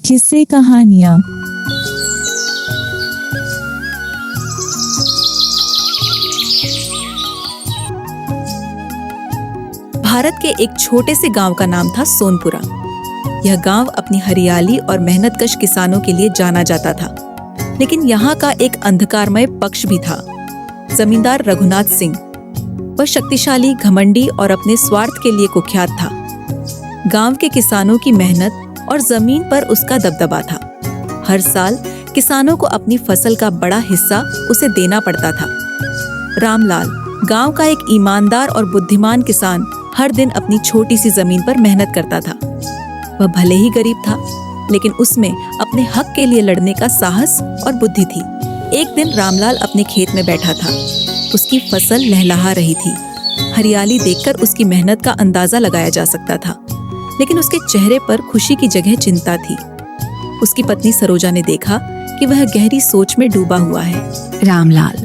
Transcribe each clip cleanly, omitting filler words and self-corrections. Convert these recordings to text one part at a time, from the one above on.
किस्से कहानियाँ। भारत के एक छोटे से गांव का नाम था सोनपुरा। यह गांव अपनी हरियाली और मेहनतकश किसानों के लिए जाना जाता था, लेकिन यहाँ का एक अंधकारमय पक्ष भी था। जमींदार रघुनाथ सिंह, वह शक्तिशाली, घमंडी और अपने स्वार्थ के लिए कुख्यात था। गांव के किसानों की मेहनत और जमीन पर उसका दबदबा था। हर साल किसानों को अपनी फसल का बड़ा हिस्सा उसे देना पड़ता था। रामलाल, गांव का एक ईमानदार और बुद्धिमान किसान, हर दिन अपनी छोटी सी जमीन पर मेहनत करता था। वह भले ही गरीब था, लेकिन उसमें अपने हक के लिए लड़ने का साहस और बुद्धि थी। एक दिन रामलाल अपने खेत में बैठा था। उसकी फसल लहलहा रही थी। हरियाली देखकर उसकी मेहनत का अंदाजा लगाया जा सकता था, लेकिन उसके चेहरे पर खुशी की जगह चिंता थी। उसकी पत्नी सरोजा ने देखा कि वह गहरी सोच में डूबा हुआ है। रामलाल,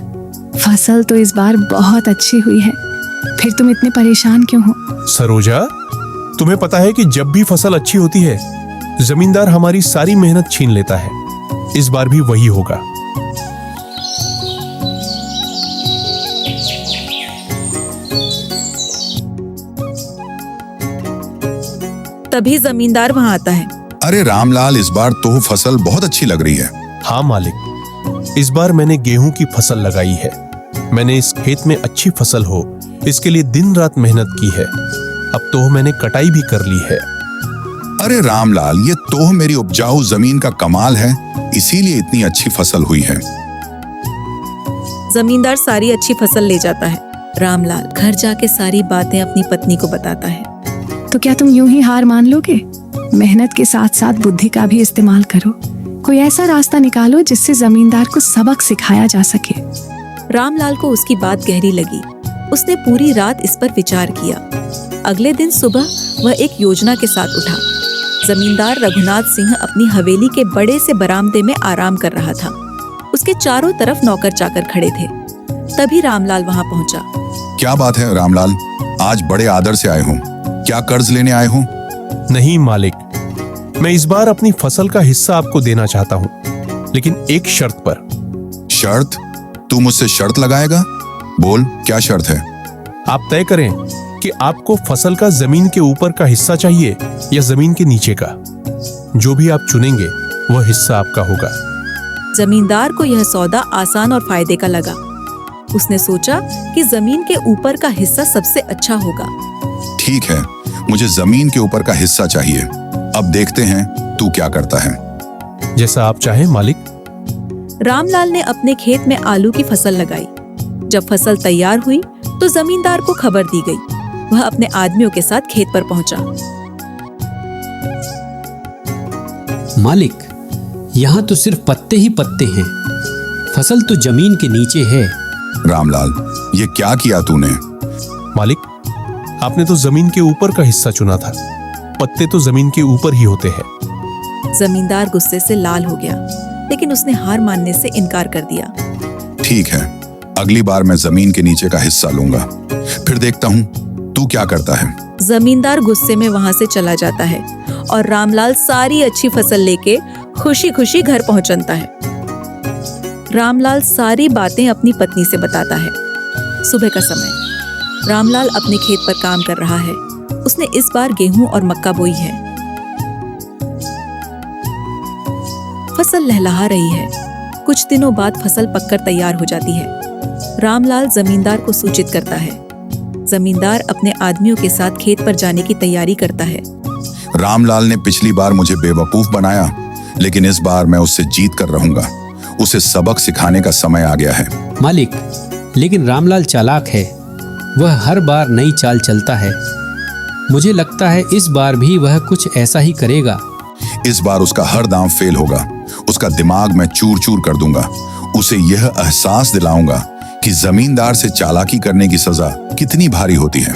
फसल तो इस बार बहुत अच्छी हुई है, फिर तुम इतने परेशान क्यों हो? सरोजा, तुम्हें पता है कि जब भी फसल अच्छी होती है, जमींदार हमारी सारी मेहनत छीन लेता है। इस बार भी वही होगा। तभी जमींदार वहां आता है। अरे रामलाल, इस बार तो फसल बहुत अच्छी लग रही है। हाँ मालिक, इस बार मैंने गेहूं की फसल लगाई है। मैंने इस खेत में अच्छी फसल हो, इसके लिए दिन रात मेहनत की है। अब तो मैंने कटाई भी कर ली है। अरे रामलाल, ये तो मेरी उपजाऊ जमीन का कमाल है, इसीलिए इतनी अच्छी फसल हुई है। जमींदार सारी अच्छी फसल ले जाता है। रामलाल घर जाके सारी बातें अपनी पत्नी को बताता है। तो क्या तुम यूं ही हार मान लोगे? मेहनत के साथ साथ बुद्धि का भी इस्तेमाल करो। कोई ऐसा रास्ता निकालो जिससे जमींदार को सबक सिखाया जा सके। रामलाल को उसकी बात गहरी लगी। उसने पूरी रात इस पर विचार किया। अगले दिन सुबह वह एक योजना के साथ उठा। जमींदार रघुनाथ सिंह अपनी हवेली के बड़े से बरामदे में आराम कर रहा था। उसके चारों तरफ नौकर चाकर खड़े थे। तभी रामलाल वहां पहुंचा। क्या बात है रामलाल, आज बड़े आदर से आए हो? क्या कर्ज लेने आए हो? नहीं मालिक, मैं इस बार अपनी फसल का हिस्सा आपको देना चाहता हूँ, लेकिन एक शर्त पर। शर्त? तू मुझसे शर्त लगाएगा? बोल, क्या शर्त है? आप तय करें कि आपको फसल का जमीन के ऊपर का हिस्सा चाहिए या जमीन के नीचे का। जो भी आप चुनेंगे वह हिस्सा आपका होगा। जमींदार को यह सौदा आसान और फायदे का लगा। उसने सोचा कि जमीन के ऊपर का हिस्सा सबसे अच्छा होगा। ठीक है, मुझे जमीन के ऊपर का हिस्सा चाहिए। अब देखते हैं तू क्या करता है। जैसा आप चाहें मालिक। रामलाल ने अपने खेत में आलू की फसल लगाई। जब फसल तैयार हुई तो जमींदार को खबर दी गई। वह अपने आदमियों के साथ खेत पर पहुंचा। मालिक, यहाँ तो सिर्फ पत्ते ही पत्ते हैं, फसल तो जमीन के नीचे है। रामलाल, ये क्या किया तूने? मालिक, आपने तो जमीन के ऊपर का हिस्सा चुना था। पत्ते तो जमीन के ऊपर ही होते हैं। जमींदार गुस्से से लाल हो गया, लेकिन उसने हार मानने से इनकार कर दिया। ठीक है, अगली बार मैं जमीन के नीचे का हिस्सा लूंगा। फिर देखता हूँ तू क्या करता है। जमींदार गुस्से में वहां से चला जाता है और रामलाल सारी अच्छी फसल लेके खुशी खुशी घर पहुंचता है। रामलाल सारी बातें अपनी पत्नी से बताता है। सुबह का समय, रामलाल अपने खेत पर काम कर रहा है। उसने इस बार गेहूं और मक्का बोई है। फसल लहलहा रही है। कुछ दिनों बाद फसल पककर तैयार हो जाती है। रामलाल जमींदार को सूचित करता है। जमींदार अपने आदमियों के साथ खेत पर जाने की तैयारी करता है। रामलाल ने पिछली बार मुझे बेवकूफ बनाया, लेकिन इस बार मैं उससे जीत कर रहूंगा। उसे सबक सिखाने का समय आ गया है। मालिक, लेकिन रामलाल चालाक है। वह हर बार नई चाल चलता है। मुझे लगता है इस बार भी वह कुछ ऐसा ही करेगा। इस बार उसका हर दांव फेल होगा। उसका दिमाग मैं चूर चूर कर दूंगा। उसे यह एहसास दिलाऊंगा कि जमींदार से चालाकी करने की सजा कितनी भारी होती है।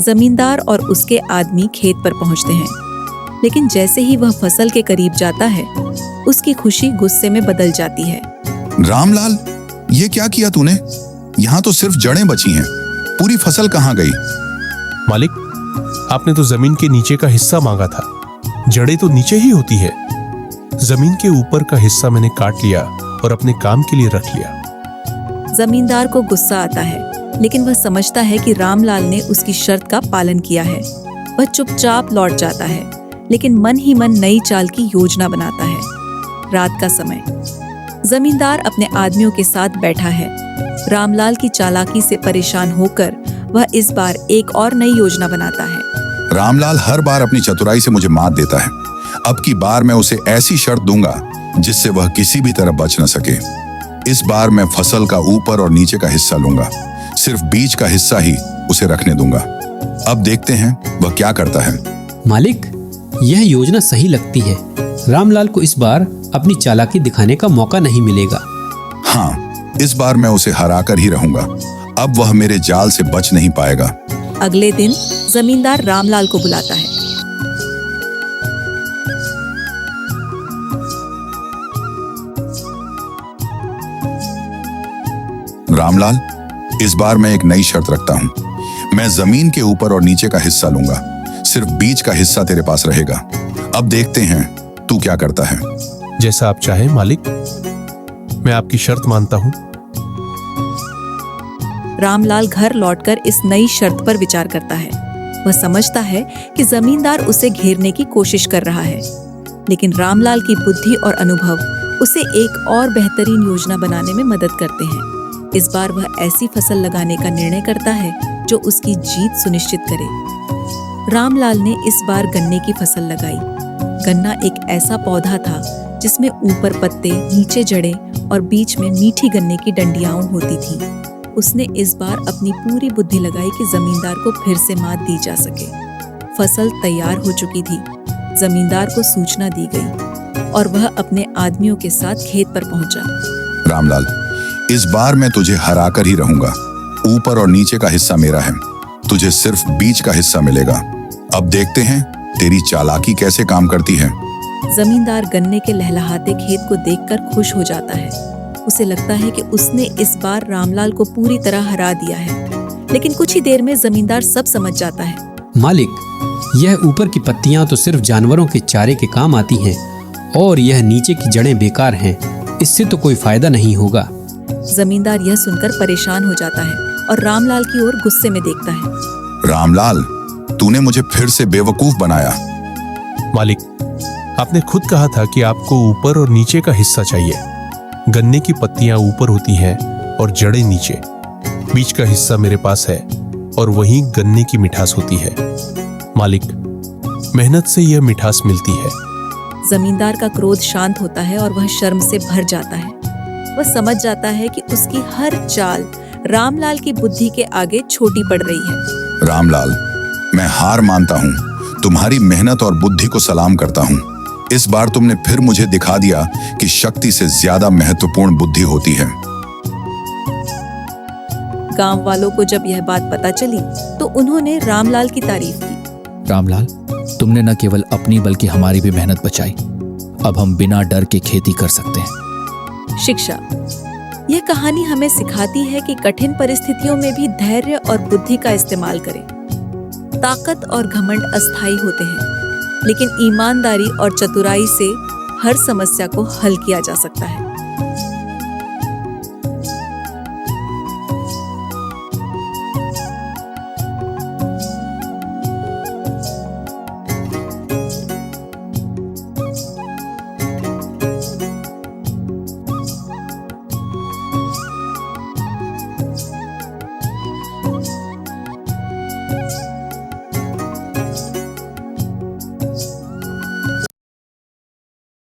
जमींदार और उसके आदमी खेत पर पहुंचते हैं, लेकिन जैसे ही वह फसल के करीब जाता है, उसकी खुशी गुस्से में बदल जाती है। रामलाल, ये क्या किया तूने? यहाँ तो सिर्फ जड़ें बची हैं, पूरी फसल कहाँ गई? मालिक, आपने तो जमीन के नीचे का हिस्सा मांगा था। जड़ें तो नीचे ही होती है। जमीन के ऊपर का हिस्सा मैंने काट लिया और अपने काम के लिए रख लिया। जमींदार को गुस्सा आता है, लेकिन वह समझता है कि रामलाल ने उसकी शर्त का पालन किया है। वह चुपचाप लौट जाता है, लेकिन मन ही मन नई चाल की योजना बनाता है। रात का समय, जमींदार अपने आदमियों के साथ बैठा है। रामलाल की चालाकी से परेशान होकर वह इस बार एक और नई योजना बनाता है। रामलाल हर बार अपनी चतुराई से मुझे मात देता है। अब की बार मैं उसे ऐसी शर्त दूंगा जिससे वह किसी भी तरह बच न सके। इस बार मैं फसल का ऊपर और नीचे का हिस्सा लूंगा, सिर्फ बीज का हिस्सा ही उसे रखने दूंगा। अब देखते हैं वह क्या करता है। मालिक, यह योजना सही लगती है। रामलाल को इस बार अपनी चालाकी दिखाने का मौका नहीं मिलेगा। हाँ, इस बार मैं उसे हराकर ही रहूंगा। अब वह मेरे जाल से बच नहीं पाएगा। अगले दिन जमींदार रामलाल को बुलाता है। रामलाल, इस बार मैं एक नई शर्त रखता हूँ। मैं जमीन के ऊपर और नीचे का हिस्सा लूंगा, सिर्फ बीज का हिस्सा तेरे पास रहेगा। अब देखते हैं तू क्या करता है। जैसा आप चाहें मालिक, मैं आपकी शर्त मानता हूँ। रामलाल घर लौटकर इस नई शर्त पर विचार करता है। वह समझता है कि जमींदार उसे घेरने की कोशिश कर रहा है, लेकिन रामलाल की बुद्धि और अनुभव उसे एक और बेहतरीन योजना बनाने में मदद करते हैं। इस बार वह ऐसी फसल लगाने का निर्णय करता है जो उसकी जीत सुनिश्चित करे। रामलाल ने इस बार गन्ने की फसल लगाई। गन्ना एक ऐसा पौधा था जिसमें ऊपर पत्ते, नीचे जड़ें और बीच में मीठी गन्ने की डंडियां होती थी। उसने इस बार अपनी पूरी बुद्धि लगाई कि जमींदार को फिर से मात दी जा सके। फसल तैयार हो चुकी थी। जमींदार को सूचना दी गई और वह अपने आदमियों के साथ खेत पर पहुंचा। रामलाल, इस बार मैं तुझे हराकर ही रहूंगा। ऊपर और नीचे का हिस्सा मेरा है, तुझे सिर्फ बीज का हिस्सा मिलेगा। अब देखते हैं तेरी चालाकी कैसे काम करती है। जमींदार गन्ने के लहलहाते खेत को देखकर खुश हो जाता है। उसे लगता है कि उसने इस बार रामलाल को पूरी तरह हरा दिया है, लेकिन कुछ ही देर में जमींदार सब समझ जाता है। मालिक, यह ऊपर की पत्तियां तो सिर्फ जानवरों के चारे के काम आती हैं और यह नीचे की जड़ें बेकार हैं। इससे तो कोई फायदा नहीं होगा। जमींदार यह सुनकर परेशान हो जाता है और रामलाल की ओर गुस्से में देखता है। रामलाल, तूने मुझे फिर से बेवकूफ बनाया। मालिक, आपने खुद कहा था कि आपको ऊपर और नीचे का हिस्सा चाहिए। गन्ने की पत्तियां ऊपर होती हैं और जड़ें नीचे। बीच का हिस्सा मेरे पास है और वहीं गन्ने की मिठास होती है। मालिक, मेहनत से यह मिठास मिलती है। जमींदार का क्रोध शांत होता है और वह शर्म से भर जाता है। वह समझ जाता है कि उसकी हर चाल रामलाल की बुद्धि के आगे छोटी पड़ रही है। रामलाल, मैं हार मानता हूँ। तुम्हारी मेहनत और बुद्धि को सलाम करता हूँ। इस बार तुमने फिर मुझे दिखा दिया कि शक्ति से ज्यादा महत्वपूर्ण बुद्धि होती है। गांव वालों को जब यह बात पता चली तो उन्होंने रामलाल की तारीफ की। रामलाल, तुमने न केवल अपनी बल्कि हमारी भी मेहनत बचाई। अब हम बिना डर के खेती कर सकते हैं। शिक्षा, यह कहानी हमें सिखाती है कि कठिन परिस्थितियों में भी धैर्य और बुद्धि का इस्तेमाल करें। ताकत और घमंड अस्थायी होते हैं, लेकिन ईमानदारी और चतुराई से हर समस्या को हल किया जा सकता है।